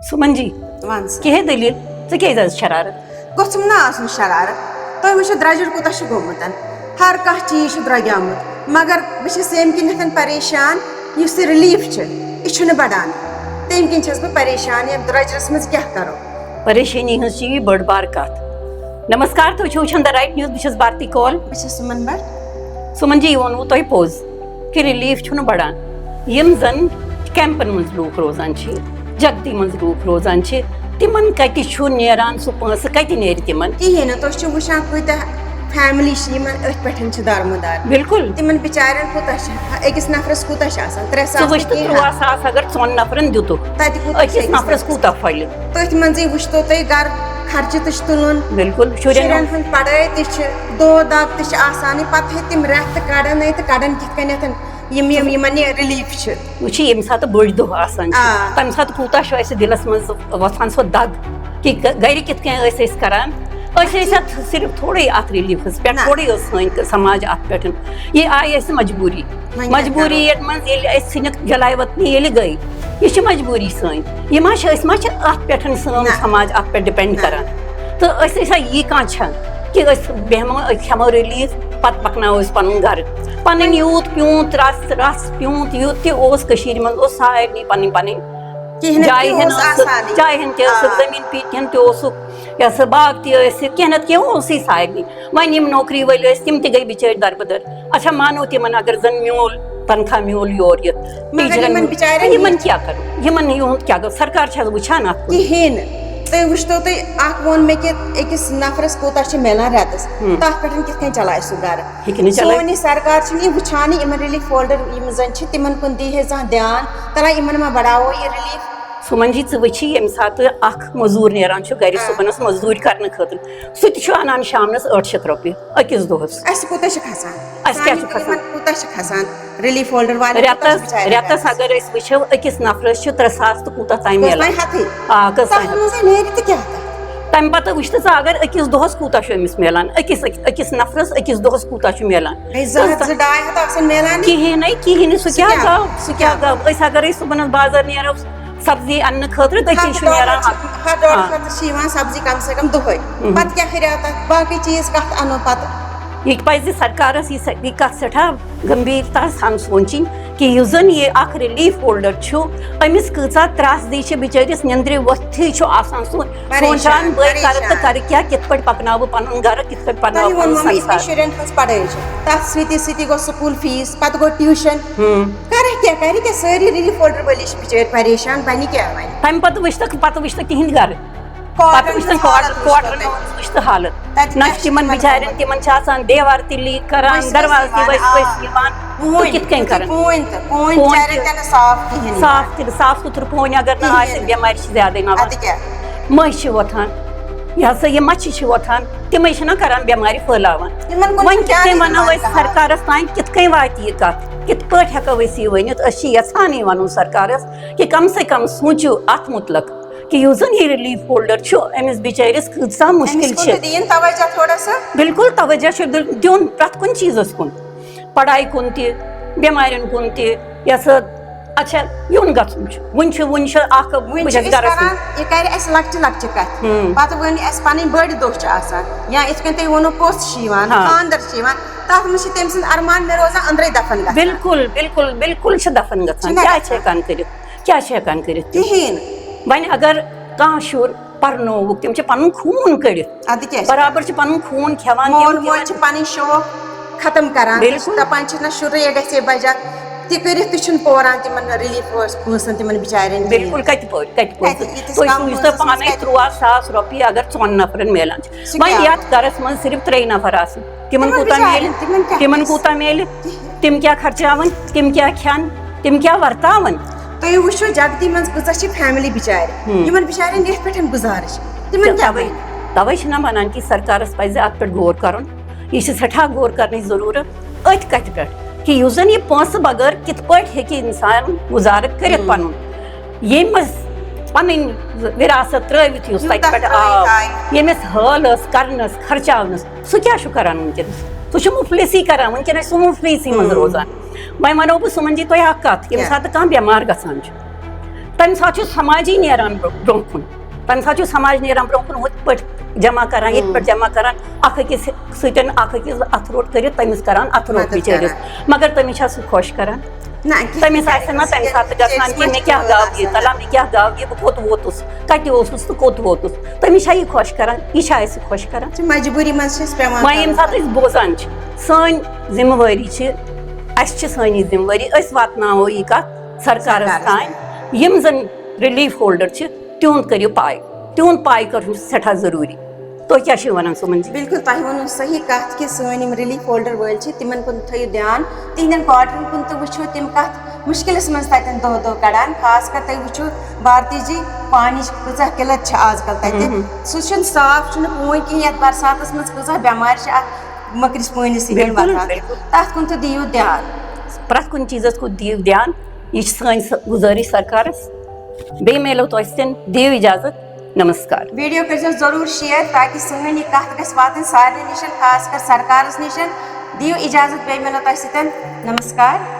सुमन जी कह दलील क्या शरारत गोम ना शरारत तुम वो द्रजर कूत गोमुत हर कह चीज द्रग्यामुत मगर बहुत अमे किन परेशान इस रिलीफ यह बढ़ान तम किन बह परेशान द्रजरस मज क्या करो परेशानी हज बड़ बार कत नमस्कार तुम वुचान द राइट न्यूज बस भारती कौल सुमन भट्ट सुमन जी वोनू तुह पोज कि रिलीफ बढ़ान यम जन कैंपन मज लूक रोजान जगती मज लूक रोजान तिमन कत नेरान सह पंस कत नेर तिमन कहें तुम वुचान कूत फैमिली पे दारमदार बिल्कुल तिमन बिचारन कूत अकिस नफरस कूत 3 सास 13 सास अगर 4 नफरन दित अकिस नफरस कूत फल तथ मज वो तुम घर खर्च तुलन बिल्कुल शुरन हंद पढ़ाई दो दब तसान पे तम रेत कड़न कड़न कित रिलीफ वो ये सात बड़ दह तम सात कूता दिलस मज वसान सो दग कि गर कित करान सिर्फ थोड़े अत रिलीफस पे थोड़े सन समाज अत पे ये आई मजबूरी मजबूरी मन जलाय वतनी ये गई यह मजबूरी सन यह अत पे सन समाज अत पे डिपेंड करान तो यह कह कि बेहमो खेमो रिलीफ पत पकनो पन गर पन यूत प्यूत रस रस प्यूत यूत तह मन सारे पन पन जाय जमीन पीन तह बाग तह ना कह सारे वन नौकरी वल तम गई बिचार दरबदर अच्छा मानो तिमन अगर जन म्यूल तनख्वाह म्यूल योर यमन क्या करो क्या गो सरकार वुचान तुम वो तुम वोन मे कि अकिस नफरस कूत मिलान रेतस तथ पे कित चलाए सह गर सोन सरकार वुचान रिलीफ होल्डर जन तिमन कुन दी ध्यान तला इन मा बढ़ावो यह रिलीफ सुमन जी वी ये सात मजूर नान गर सुबह मजदूर कर खतर सह अनान शामनस 800 रुपये अकिस दोहस खसान रिलीफ होल्डर वाले रेतस अगर वो अकिस नफरस 3 सास तो कूत तम तम पे वो अगर अकिस दोहस कूत मिलान अकिस नफरस अकिस दोहस कूत मिलान कहें कहें सह क्या गव अगर सुबह बाजार नो सब्जी अन्न खतर तथी सब्जी कम से कम दुह पे क्या बाकी चीज कत अनो पे यह पज सरकारस यह कत सठा गंभीरता सान सोचन कि जन यह रिलीफ होल्डर अमिस कचा त्रासदी बिचारिस निंद्रे वथी सोचान बह कर तो कर क्या कित पे पकनाव पन गर कित पे पकनाव शुरन पढ़ाई तथ गो स्कूल फीस पे गो ट्यूशन कर क्या सारी रिलीफ होल्डर वाली बिचार परेशान बन क्या तम पे वुच तिहद गर हालत ना तिमन बिचार तिमन देवार ती लीक करान दरवाज साफ सुथर पोन अगर ना बेमार ज्यादा ना मह वोथान यह यह मच्छी वोथान तमें करान बेमारी फैलावान वन कित वनो सरकारस तान कित वात यह कत कित पे हेको वनित यहान वन सरकारस कि कम से कम सोचो अत मुतलक कि जन यह रिलीफ होल्डर अमिस बिचारिस कसा मुश्किल बिल्कुल तवज्जो दिन प्रत कुन चीजस कुन पढ़ाई कुन बेमारियन कुन अच्छा यून गन वन लक्च कत पे वन पन बड़ दोह या इत तुम वो पोस्ट खानदर तथ मे तम सद अरमान मे रोजान अंदर दफन बिल्कुल बिल्कुल बिल्कुल दफन क्या हेकान कर वन अगर कह शुर पर्नोवुक तम पन खून कड़ित बराबर पन खून खेवान मोल पन शौक खत्म करान दपान ना शुर ये गए बजा तह पोरान तिमन रिलीफ पोसन तिमन बिचारन बिल्कुल पान 13 सास रुपये अगर 4 नफरन मिलान वन ये गरस मन सिर्फ 3 नफर तिमन कूत मिल तम क्या खर्चावन तम क्या खान तम क्या वर्तावन तुम वो जगती मज कच फैमिली बिचार बिचारन ये पे गुजारिश तवे वन कि सरकारस पज अत पे गौर कर यह सठा गौर करने जरूरत अत कत पे कि जन यह पोस बगैर कित पे इंसान गुजार कर पन यमस पन विरासत त्रवित पे आव यमिस हल करनस खर्चावनस सह क्या करान वनकस सह मुफलिसी करान वनकस मुफलिसी मज रोजान वह वनो बह सुमन जी तुम कत ये सात कह बेमार गसान तम साथ समाजी नेरान ब्रोह कुन तम साथ समाज नेरान ब्रोह कुन हुत पट जमा करान ये पट जमा करान अखिस सतन अखिस अथ रोट कर तमिस करान अथ रोट बिचारिस मगर तमिस सह खुश करान तमिस ना तम सात गसान कि मे क्या गाव ये तला मे क्या गाव ये बह कोत वोतुस कत वोतुस तो कोत वोतुस तमिस यह खुश करान यह खुश करान मजबूरी मन वह ये सात बोजान सन जिम्मेवारी सन जिम्मेवारी वातनावो यह कत सरकार तान यम जन रिलीफ होल्डर तिहुंद करियो पाय कर सठा जरूरी तो क्या वन सुमन जी बिल्कुल तुम वो सही कत कि सन रिलीफ होल्डर वल तिमन कुन थो ध्यान तिहन क्वार्टरन कुन तो वो तिम कत मुश्किलस मज तन दो दो कड़ान खास कर तुम वो भारती जी पानी कह किलत आजकल तक सह साफ पवन कहें ये बरसात मज कह बेमार मकरिस पानी सत तथ कुन तो दियो ध्यान प्रत कुन चीजस को दियो ध्यान यह सन गुजारिश सरकारस बे मिलो तो दियो इजाजत नमस्कार वीडियो कर जरूर शेयर ताकि सन यह कत गस वातन सारे निश खास कर सरकारस निश दियो इजाजत बे मिलो तो नमस्कार।